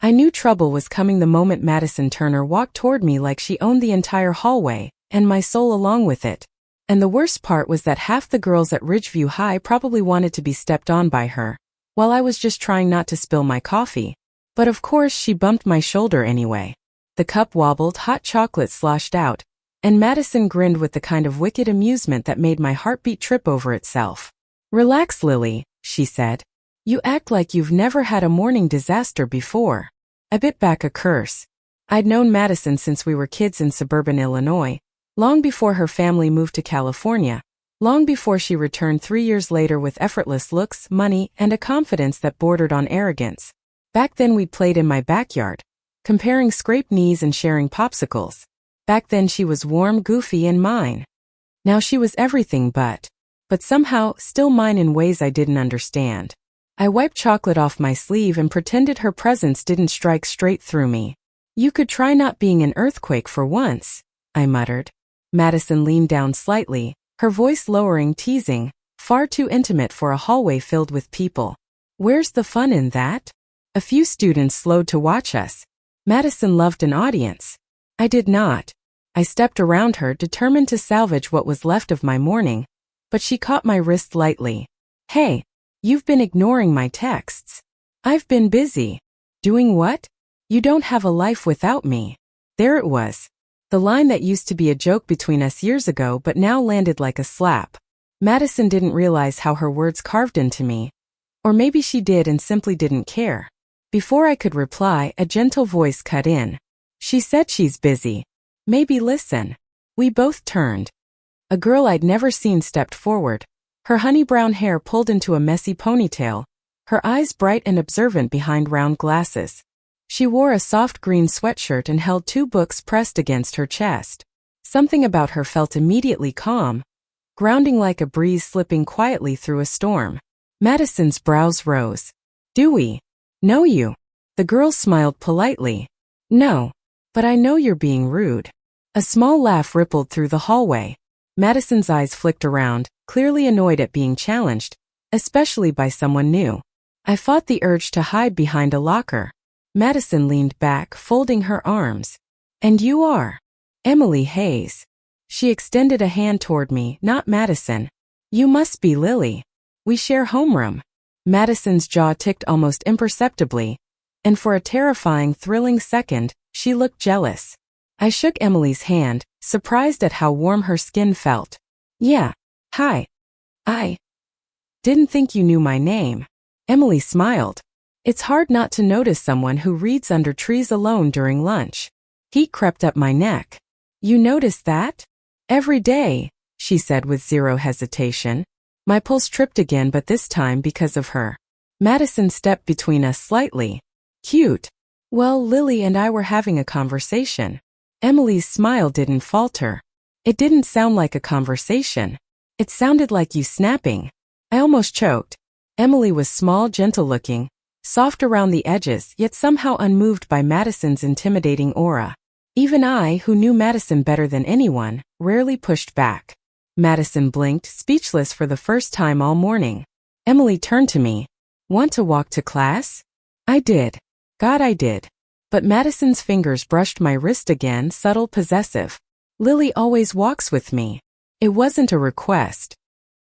I knew trouble was coming the moment Madison Turner walked toward me like she owned the entire hallway, and my soul along with it. And the worst part was that half the girls at Ridgeview High probably wanted to be stepped on by her, while I was just trying not to spill my coffee. But of course she bumped my shoulder anyway. The cup wobbled, hot chocolate sloshed out, and Madison grinned with the kind of wicked amusement that made my heartbeat trip over itself. "Relax, Lily," she said. "You act like you've never had a morning disaster before." I bit back a curse. I'd known Madison since we were kids in suburban Illinois, long before her family moved to California, long before she returned 3 years later with effortless looks, money, and a confidence that bordered on arrogance. Back then we'd played in my backyard, comparing scraped knees and sharing popsicles. Back then she was warm, goofy, and mine. Now she was everything but somehow still mine in ways I didn't understand. I wiped chocolate off my sleeve and pretended her presence didn't strike straight through me. "You could try not being an earthquake for once," I muttered. Madison leaned down slightly, her voice lowering, teasing, far too intimate for a hallway filled with people. "Where's the fun in that?" A few students slowed to watch us. Madison loved an audience. I did not. I stepped around her, determined to salvage what was left of my morning, but she caught my wrist lightly. "Hey, you've been ignoring my texts." "I've been busy." "Doing what?" "You don't have a life without me." There it was. The line that used to be a joke between us years ago but now landed like a slap. Madison didn't realize how her words carved into me. Or maybe she did and simply didn't care. Before I could reply, a gentle voice cut in. "She said she's busy. Maybe listen." We both turned. A girl I'd never seen stepped forward, her honey brown hair pulled into a messy ponytail, her eyes bright and observant behind round glasses. She wore a soft green sweatshirt and held 2 books pressed against her chest. Something about her felt immediately calm, grounding like a breeze slipping quietly through a storm. Madison's brows rose. "Do we know you?" The girl smiled politely. "No, but I know you're being rude." A small laugh rippled through the hallway. Madison's eyes flicked around, clearly annoyed at being challenged, especially by someone new. I fought the urge to hide behind a locker. Madison leaned back, folding her arms. "And you are?" "Emily Hayes." She extended a hand toward me, not Madison. "You must be Lily. We share homeroom." Madison's jaw ticked almost imperceptibly, and for a terrifying, thrilling second, she looked jealous. I shook Emily's hand, surprised at how warm her skin felt. "Yeah. Hi. I didn't think you knew my name." Emily smiled. It's hard not to notice someone who reads under trees alone during lunch. Heat crept up my neck. "You notice that?" "Every day," she said with zero hesitation. My pulse tripped again, but this time because of her. Madison stepped between us slightly. "Cute." "Well, Lily and I were having a conversation." Emily's smile didn't falter. "It didn't sound like a conversation. It sounded like you snapping." I almost choked. Emily was small, gentle-looking, soft around the edges, yet somehow unmoved by Madison's intimidating aura. Even I, who knew Madison better than anyone, rarely pushed back. Madison blinked, speechless for the first time all morning. Emily turned to me. "Want to walk to class?" I did. God, I did. But Madison's fingers brushed my wrist again, subtle, possessive. "Lily always walks with me." It wasn't a request.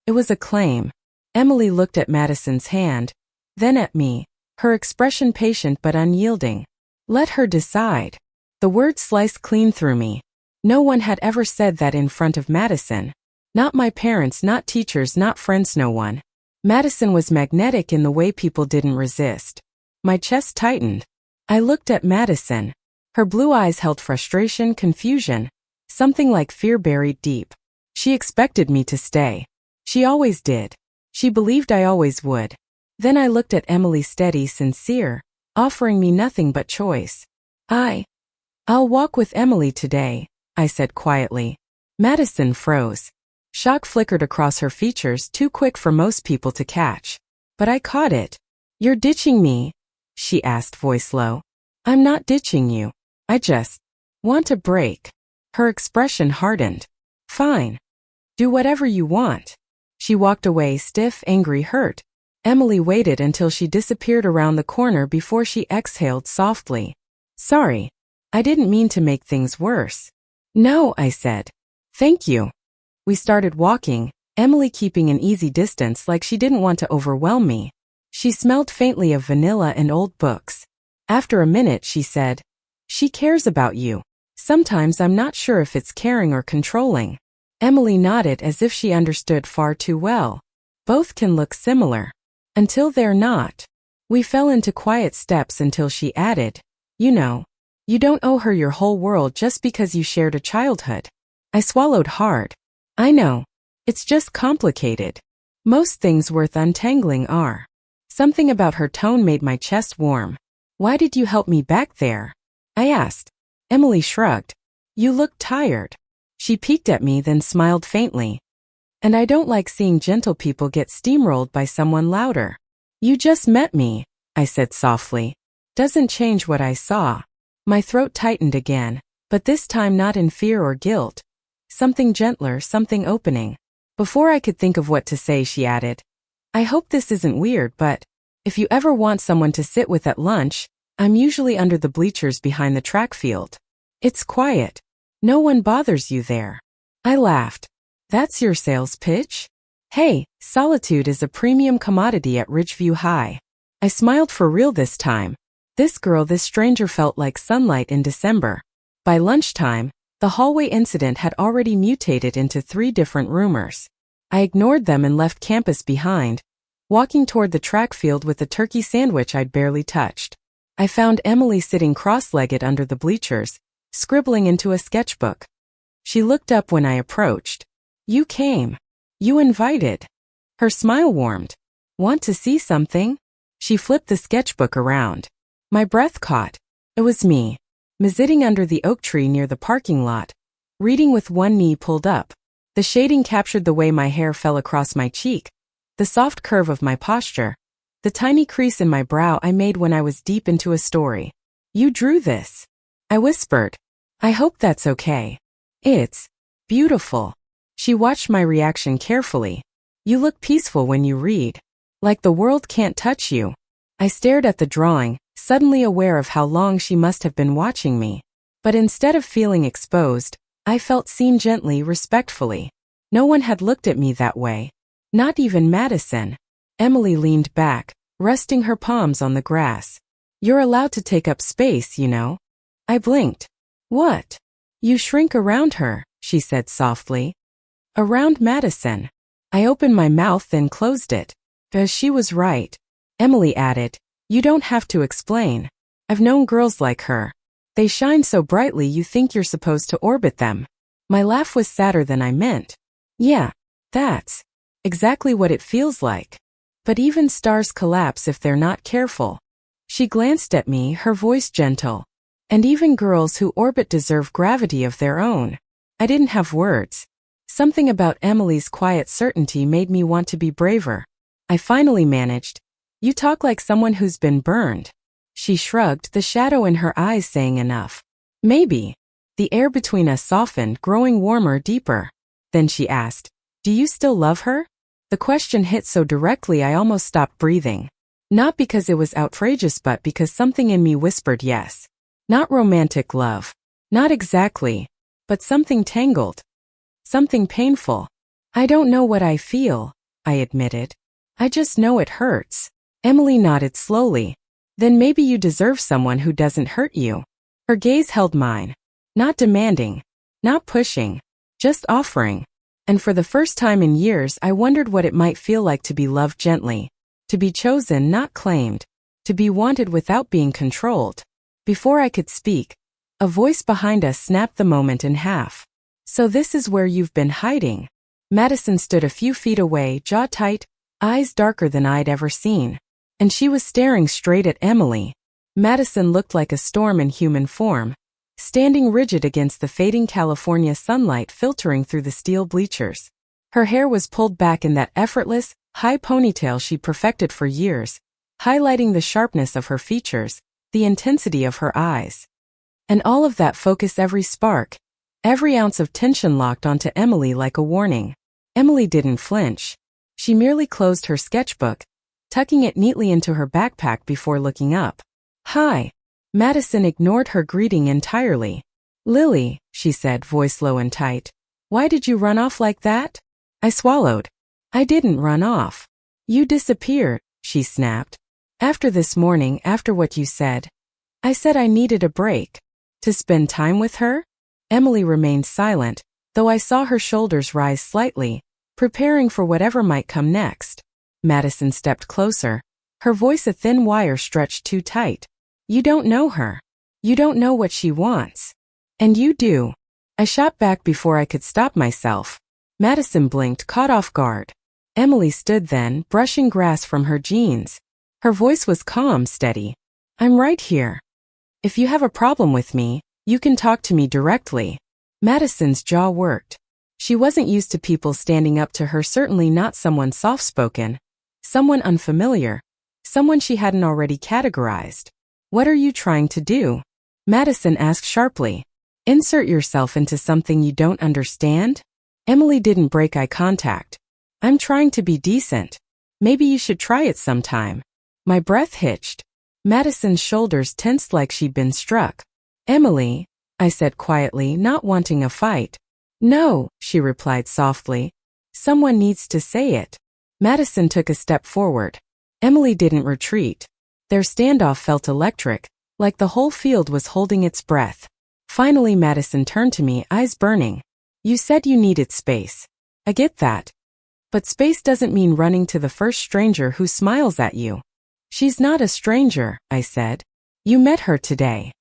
It was a claim. Emily looked at Madison's hand, then at me, her expression patient but unyielding. Let her decide. The word sliced clean through me. No one had ever said that in front of Madison. Not my parents, not teachers, not friends, no one. Madison was magnetic in the way people didn't resist. My chest tightened. I looked at Madison. Her blue eyes held frustration, confusion, something like fear buried deep. She expected me to stay. She always did. She believed I always would. Then I looked at Emily, steady, sincere, offering me nothing but choice. I'll walk with Emily today," I said quietly. Madison froze. Shock flickered across her features, too quick for most people to catch. But I caught it. "You're ditching me?" she asked, voice low. "I'm not ditching you. I just want a break." Her expression hardened. "Fine. Do whatever you want." She walked away, stiff, angry, hurt. Emily waited until she disappeared around the corner before she exhaled softly. Sorry. I didn't mean to make things worse. No, I said. Thank you. We started walking, Emily keeping an easy distance like she didn't want to overwhelm me. She smelled faintly of vanilla and old books. After a minute she said, She cares about you. Sometimes I'm not sure if it's caring or controlling. Emily nodded as if she understood far too well. Both can look similar. Until they're not. We fell into quiet steps until she added, You know, you don't owe her your whole world just because you shared a childhood. I swallowed hard. I know. It's just complicated. Most things worth untangling are. Something about her tone made my chest warm. Why did you help me back there? I asked. Emily shrugged. You looked tired. She peeked at me then smiled faintly. And I don't like seeing gentle people get steamrolled by someone louder. You just met me, I said softly. Doesn't change what I saw. My throat tightened again, but this time not in fear or guilt. Something gentler, something opening. Before I could think of what to say, she added, I hope this isn't weird, but if you ever want someone to sit with at lunch, I'm usually under the bleachers behind the track field. It's quiet. No one bothers you there. I laughed. That's your sales pitch? Hey, solitude is a premium commodity at Ridgeview High. I smiled for real this time. This stranger felt like sunlight in December. By lunchtime, the hallway incident had already mutated into 3 different rumors. I ignored them and left campus behind, walking toward the track field with a turkey sandwich I'd barely touched. I found Emily sitting cross-legged under the bleachers, scribbling into a sketchbook. She looked up when I approached. You came. You invited. Her smile warmed. Want to see something? She flipped the sketchbook around. My breath caught. It was me, sitting under the oak tree near the parking lot, reading with one knee pulled up. The shading captured the way my hair fell across my cheek, the soft curve of my posture, the tiny crease in my brow I made when I was deep into a story. You drew this. I whispered. I hope that's okay. It's beautiful. She watched my reaction carefully. You look peaceful when you read. Like the world can't touch you. I stared at the drawing, suddenly aware of how long she must have been watching me. But instead of feeling exposed, I felt seen gently, respectfully. No one had looked at me that way. Not even Madison. Emily leaned back, resting her palms on the grass. You're allowed to take up space, you know. I blinked. What? You shrink around her, she said softly. Around Madison. I opened my mouth then closed it. Because she was right. Emily added, You don't have to explain. I've known girls like her. They shine so brightly you think you're supposed to orbit them. My laugh was sadder than I meant. Yeah, that's exactly what it feels like. But even stars collapse if they're not careful. She glanced at me, her voice gentle. And even girls who orbit deserve gravity of their own. I didn't have words. Something about Emily's quiet certainty made me want to be braver. I finally managed. You talk like someone who's been burned. She shrugged, the shadow in her eyes saying enough. Maybe. The air between us softened, growing warmer, deeper. Then she asked, Do you still love her? The question hit so directly I almost stopped breathing. Not because it was outrageous but because something in me whispered yes. Not romantic love. Not exactly. But something tangled. Something painful. I don't know what I feel, I admitted. I just know it hurts. Emily nodded slowly. Then maybe you deserve someone who doesn't hurt you. Her gaze held mine. Not demanding. Not pushing. Just offering. And for the first time in years I wondered what it might feel like to be loved gently. To be chosen, not claimed. To be wanted without being controlled. Before I could speak, a voice behind us snapped the moment in half. So this is where you've been hiding. Madison stood a few feet away, jaw tight, eyes darker than I'd ever seen. And she was staring straight at Emily. Madison looked like a storm in human form, standing rigid against the fading California sunlight filtering through the steel bleachers. Her hair was pulled back in that effortless, high ponytail she perfected for years, highlighting the sharpness of her features, the intensity of her eyes. And all of that focus, every spark, every ounce of tension locked onto Emily like a warning. Emily didn't flinch. She merely closed her sketchbook, tucking it neatly into her backpack before looking up. Hi. Madison ignored her greeting entirely. Lily, she said, voice low and tight. Why did you run off like that? I swallowed. I didn't run off. You disappeared, she snapped. After this morning, after what you said. I said I needed a break. To spend time with her? Emily remained silent, though I saw her shoulders rise slightly, preparing for whatever might come next. Madison stepped closer, her voice a thin wire stretched too tight. You don't know her. You don't know what she wants. And you do. I shot back before I could stop myself. Madison blinked, caught off guard. Emily stood then, brushing grass from her jeans. Her voice was calm, steady. I'm right here. If you have a problem with me, you can talk to me directly. Madison's jaw worked. She wasn't used to people standing up to her, certainly not someone soft-spoken. Someone unfamiliar. Someone she hadn't already categorized. What are you trying to do? Madison asked sharply. Insert yourself into something you don't understand? Emily didn't break eye contact. I'm trying to be decent. Maybe you should try it sometime. My breath hitched. Madison's shoulders tensed like she'd been struck. Emily, I said quietly, not wanting a fight. No, she replied softly. Someone needs to say it. Madison took a step forward. Emily didn't retreat. Their standoff felt electric, like the whole field was holding its breath. Finally, Madison turned to me, eyes burning. You said you needed space. I get that. But space doesn't mean running to the first stranger who smiles at you. She's not a stranger, I said. You met her today.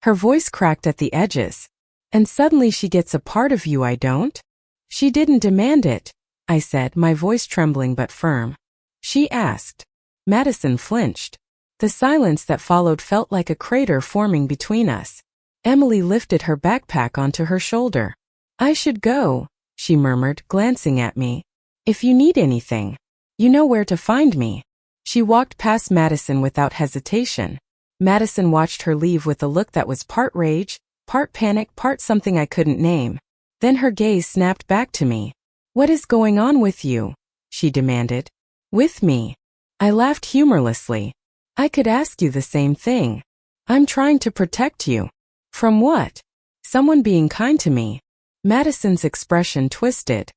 Her voice cracked at the edges. And suddenly she gets a part of you I don't? She didn't demand it, I said, my voice trembling but firm. She asked. Madison flinched. The silence that followed felt like a crater forming between us. Emily lifted her backpack onto her shoulder. I should go, she murmured, glancing at me. If you need anything, you know where to find me. She walked past Madison without hesitation. Madison watched her leave with a look that was part rage, part panic, part something I couldn't name. Then her gaze snapped back to me. What is going on with you? She demanded. With me? I laughed humorlessly. I could ask you the same thing. I'm trying to protect you. From what? Someone being kind to me. Madison's expression twisted.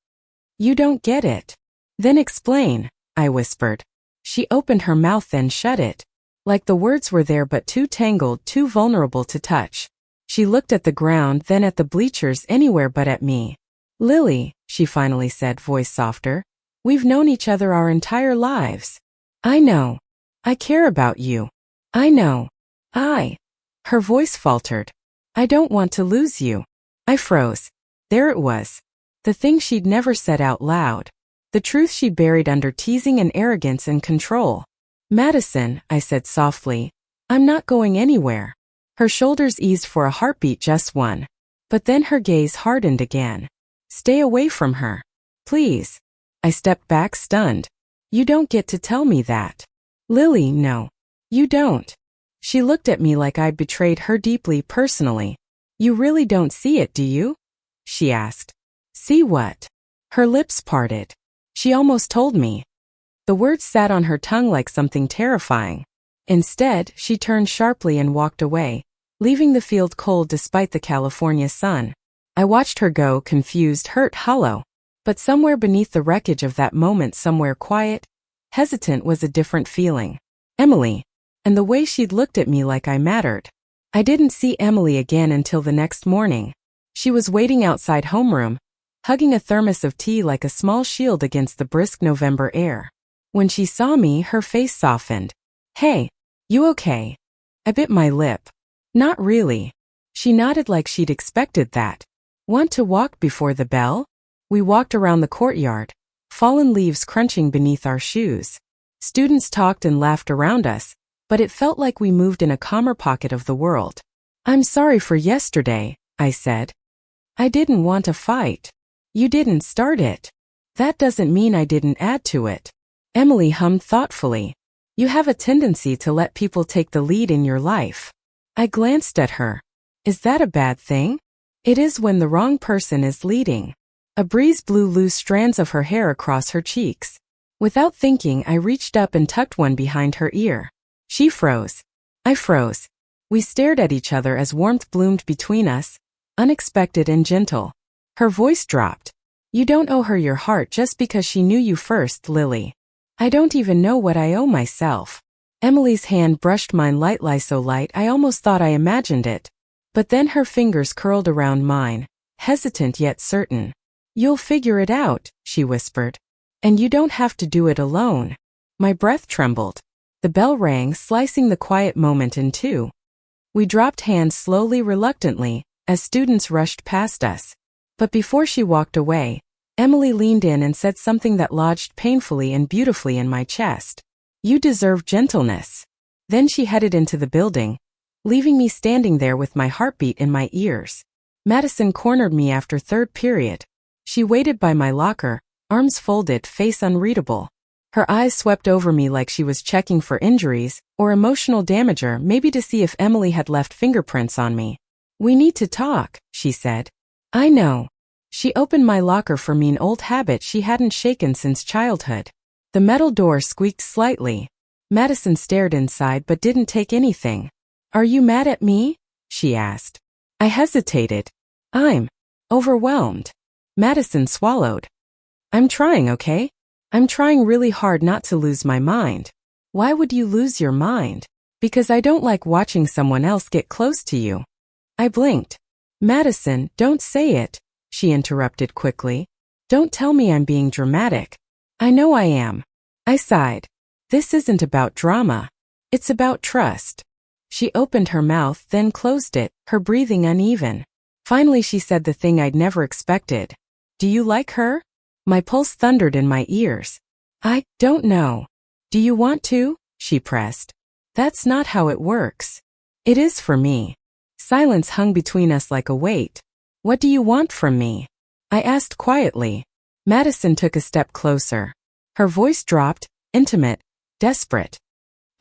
You don't get it. Then explain, I whispered. She opened her mouth then shut it. Like the words were there but too tangled, too vulnerable to touch. She looked at the ground, then at the bleachers, anywhere but at me. Lily, she finally said, voice softer. We've known each other our entire lives. I know. I care about you. I know. Her voice faltered. I don't want to lose you. I froze. There it was. The thing she'd never said out loud. The truth she'd buried under teasing and arrogance and control. Madison, I said softly, I'm not going anywhere. Her shoulders eased for a heartbeat, just one. But then her gaze hardened again. Stay away from her. Please. I stepped back, stunned. You don't get to tell me that. Lily, no. You don't. She looked at me like I'd betrayed her deeply, personally. You really don't see it, do you? She asked. See what? Her lips parted. She almost told me. The words sat on her tongue like something terrifying. Instead, she turned sharply and walked away, leaving the field cold despite the California sun. I watched her go, confused, hurt, hollow. But somewhere beneath the wreckage of that moment, somewhere quiet, hesitant, was a different feeling. Emily. And the way she'd looked at me like I mattered. I didn't see Emily again until the next morning. She was waiting outside homeroom, hugging a thermos of tea like a small shield against the brisk November air. When she saw me, her face softened. Hey, you okay? I bit my lip. Not really. She nodded like she'd expected that. Want to walk before the bell? We walked around the courtyard, fallen leaves crunching beneath our shoes. Students talked and laughed around us, but it felt like we moved in a calmer pocket of the world. I'm sorry for yesterday, I said. I didn't want a fight. You didn't start it. That doesn't mean I didn't add to it. Emily hummed thoughtfully. You have a tendency to let people take the lead in your life. I glanced at her. Is that a bad thing? It is when the wrong person is leading. A breeze blew loose strands of her hair across her cheeks. Without thinking, I reached up and tucked one behind her ear. She froze. I froze. We stared at each other as warmth bloomed between us, unexpected and gentle. Her voice dropped. You don't owe her your heart just because she knew you first, Lily. I don't even know what I owe myself. Emily's hand brushed mine lightly, so light I almost thought I imagined it. But then her fingers curled around mine, hesitant yet certain. You'll figure it out, she whispered. And you don't have to do it alone. My breath trembled. The bell rang, slicing the quiet moment in two. We dropped hands slowly, reluctantly, as students rushed past us. But before she walked away, Emily leaned in and said something that lodged painfully and beautifully in my chest. You deserve gentleness. Then she headed into the building, leaving me standing there with my heartbeat in my ears. Madison cornered me after third period. She waited by my locker, arms folded, face unreadable. Her eyes swept over me like she was checking for injuries or emotional damage, or maybe to see if Emily had left fingerprints on me. We need to talk, she said. I know. She opened my locker for me, an old habit she hadn't shaken since childhood. The metal door squeaked slightly. Madison stared inside but didn't take anything. Are you mad at me? She asked. I hesitated. I'm overwhelmed. Madison swallowed. I'm trying, okay? I'm trying really hard not to lose my mind. Why would you lose your mind? Because I don't like watching someone else get close to you. I blinked. Madison, don't say it, she interrupted quickly. Don't tell me I'm being dramatic. I know I am. I sighed. This isn't about drama. It's about trust. She opened her mouth, then closed it, her breathing uneven. Finally she said the thing I'd never expected. Do you like her? My pulse thundered in my ears. I don't know. Do you want to? She pressed. That's not how it works. It is for me. Silence hung between us like a weight. What do you want from me? I asked quietly. Madison took a step closer. Her voice dropped, intimate, desperate.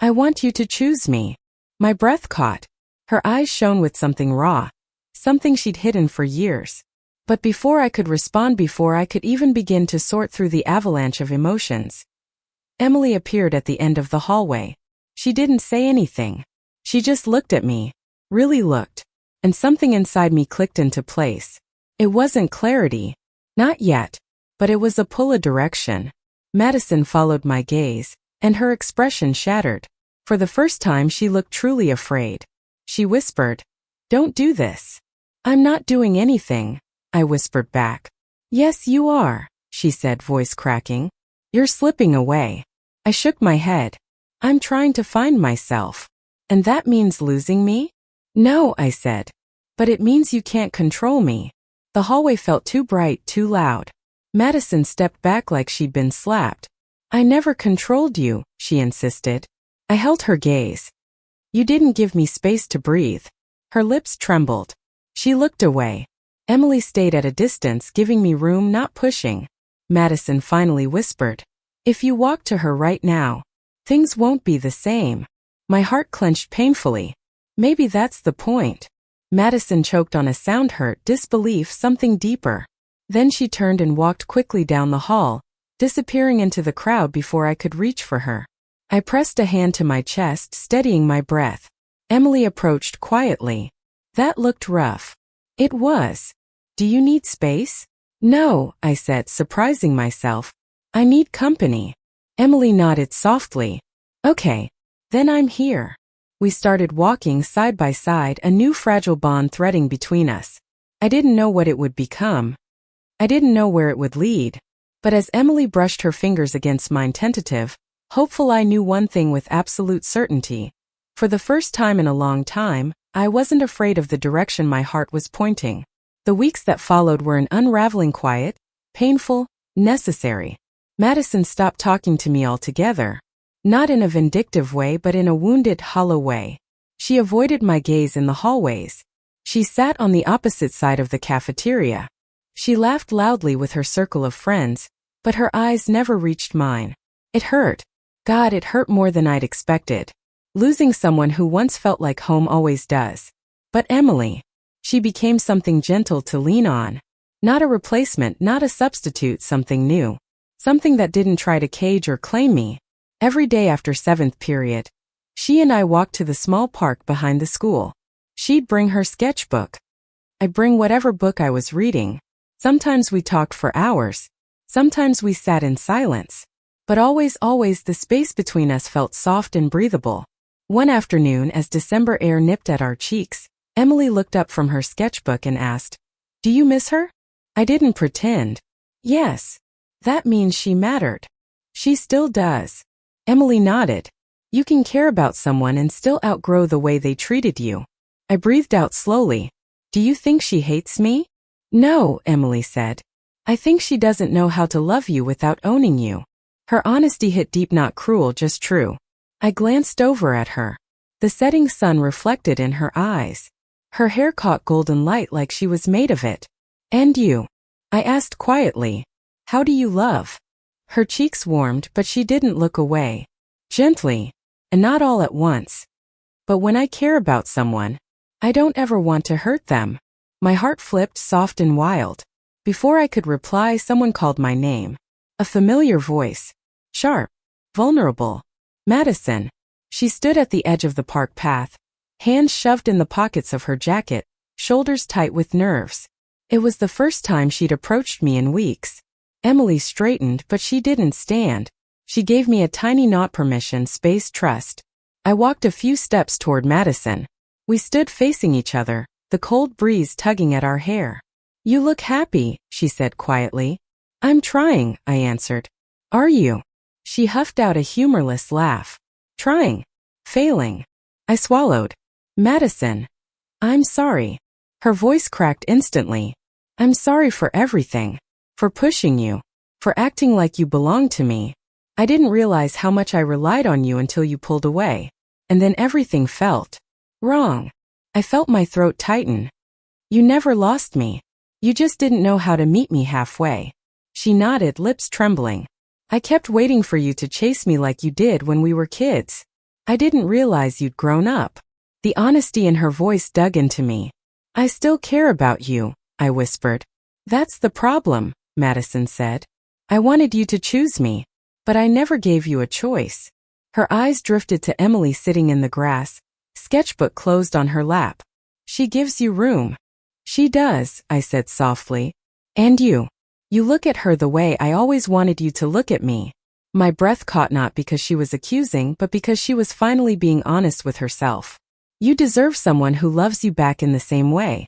I want you to choose me. My breath caught. Her eyes shone with something raw, something she'd hidden for years. But before I could respond, before I could even begin to sort through the avalanche of emotions, Emily appeared at the end of the hallway. She didn't say anything. She just looked at me, really looked, and something inside me clicked into place. It wasn't clarity, not yet, but it was a pull, a direction. Madison followed my gaze, and her expression shattered. For the first time she looked truly afraid. She whispered, "Don't do this." "I'm not doing anything," I whispered back. "Yes, you are," she said, voice cracking. "You're slipping away." I shook my head. "I'm trying to find myself." "And that means losing me?" "No," I said. "But it means you can't control me." The hallway felt too bright, too loud. Madison stepped back like she'd been slapped. "I never controlled you," she insisted. I held her gaze. "You didn't give me space to breathe." Her lips trembled. She looked away. Emily stayed at a distance, giving me room, not pushing. Madison finally whispered, "If you walk to her right now, things won't be the same." My heart clenched painfully. Maybe that's the point. Madison choked on a sound, hurt, disbelief, something deeper. Then she turned and walked quickly down the hall, disappearing into the crowd before I could reach for her. I pressed a hand to my chest, steadying my breath. Emily approached quietly. "That looked rough." It was. "Do you need space?" "No," I said, surprising myself. "I need company." Emily nodded softly. "Okay, then I'm here." We started walking side by side, a new fragile bond threading between us. I didn't know what it would become. I didn't know where it would lead. But as Emily brushed her fingers against mine, tentative, hopeful, I knew one thing with absolute certainty. For the first time in a long time, I wasn't afraid of the direction my heart was pointing. The weeks that followed were an unraveling, quiet, painful, necessary. Madison stopped talking to me altogether. Not in a vindictive way, but in a wounded, hollow way. She avoided my gaze in the hallways. She sat on the opposite side of the cafeteria. She laughed loudly with her circle of friends, but her eyes never reached mine. It hurt. God, it hurt more than I'd expected. Losing someone who once felt like home always does. But Emily, she became something gentle to lean on. Not a replacement, not a substitute, something new. Something that didn't try to cage or claim me. Every day after 7th period, she and I walked to the small park behind the school. She'd bring her sketchbook. I'd bring whatever book I was reading. Sometimes we talked for hours. Sometimes we sat in silence. But always the space between us felt soft and breathable. One afternoon, as December air nipped at our cheeks, Emily looked up from her sketchbook and asked, "Do you miss her?" I didn't pretend. Yes. That means she mattered. She still does. Emily nodded. You can care about someone and still outgrow the way they treated you. I breathed out slowly. Do you think she hates me? No, Emily said. I think she doesn't know how to love you without owning you. Her honesty hit deep, not cruel, just true. I glanced over at her. The setting sun reflected in her eyes. Her hair caught golden light like she was made of it. And you? I asked quietly. How do you love? Her cheeks warmed, but she didn't look away. Gently, and not all at once. But when I care about someone, I don't ever want to hurt them. My heart flipped soft and wild. Before I could reply, someone called my name. A familiar voice. Sharp. Vulnerable. Madison. She stood at the edge of the park path, hands shoved in the pockets of her jacket, shoulders tight with nerves. It was the first time she'd approached me in weeks. Emily straightened, but she didn't stand. She gave me a tiny nod, permission, space, trust. I walked a few steps toward Madison. We stood facing each other, the cold breeze tugging at our hair. You look happy, she said quietly. I'm trying, I answered. Are you? She huffed out a humorless laugh. Trying. Failing. I swallowed. Madison. I'm sorry. Her voice cracked instantly. I'm sorry for everything. For pushing you. For acting like you belonged to me. I didn't realize how much I relied on you until you pulled away. And then everything felt wrong. I felt my throat tighten. You never lost me. You just didn't know how to meet me halfway. She nodded, lips trembling. I kept waiting for you to chase me like you did when we were kids. I didn't realize you'd grown up. The honesty in her voice dug into me. I still care about you, I whispered. That's the problem, Madison said. I wanted you to choose me, but I never gave you a choice. Her eyes drifted to Emily sitting in the grass, sketchbook closed on her lap. She gives you room. She does, I said softly. And you. You look at her the way I always wanted you to look at me. My breath caught, not because she was accusing, but because she was finally being honest with herself. You deserve someone who loves you back in the same way,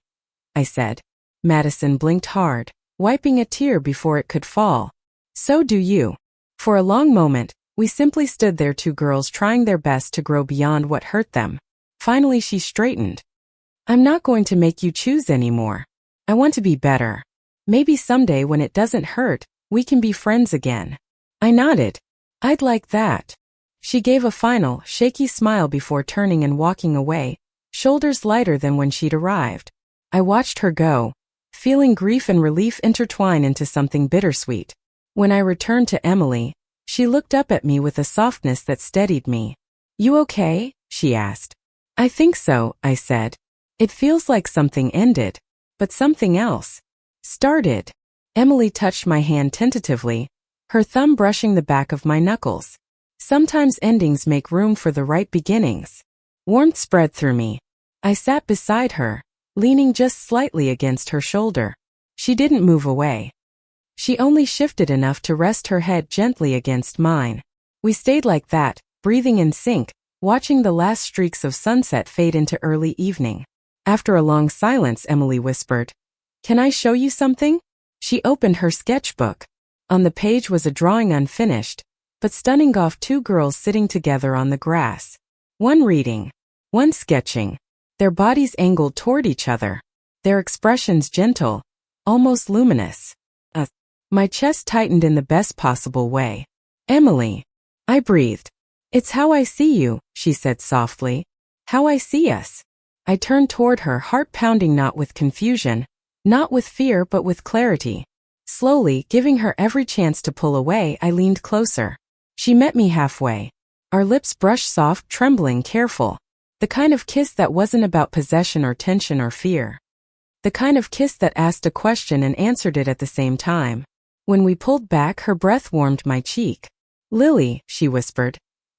I said. Madison blinked hard, wiping a tear before it could fall. So do you. For a long moment, we simply stood there, two girls trying their best to grow beyond what hurt them. Finally she straightened. I'm not going to make you choose anymore. I want to be better. Maybe someday when it doesn't hurt, we can be friends again. I nodded. I'd like that. She gave a final, shaky smile before turning and walking away, shoulders lighter than when she'd arrived. I watched her go, feeling grief and relief intertwine into something bittersweet. When I returned to Emily, she looked up at me with a softness that steadied me. You okay? She asked. I think so, I said. It feels like something ended, but something else started. Emily touched my hand tentatively, her thumb brushing the back of my knuckles. Sometimes endings make room for the right beginnings. Warmth spread through me. I sat beside her, leaning just slightly against her shoulder. She didn't move away. She only shifted enough to rest her head gently against mine. We stayed like that, breathing in sync, watching the last streaks of sunset fade into early evening. After a long silence, Emily whispered, Can I show you something? She opened her sketchbook. On the page was a drawing unfinished, but stunning, of two girls sitting together on the grass. One reading, one sketching, their bodies angled toward each other, their expressions gentle, almost luminous. My chest tightened in the best possible way. Emily. I breathed. It's how I see you, she said softly. How I see us. I turned toward her, heart pounding, not with confusion, not with fear, but with clarity. Slowly, giving her every chance to pull away, I leaned closer. She met me halfway. Our lips brushed, soft, trembling, careful. The kind of kiss that wasn't about possession or tension or fear. The kind of kiss that asked a question and answered it at the same time. When we pulled back, her breath warmed my cheek. "Lily," she whispered,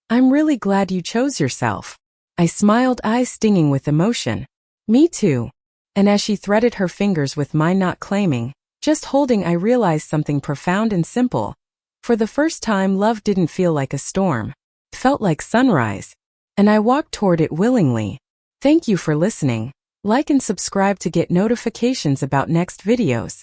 "I'm really glad you chose yourself." I smiled, eyes stinging with emotion. "Me too." And as she threaded her fingers with mine, not claiming, just holding, I realized something profound and simple. For the first time, love didn't feel like a storm. It felt like sunrise. And I walked toward it willingly. Thank you for listening. Like and subscribe to get notifications about next videos.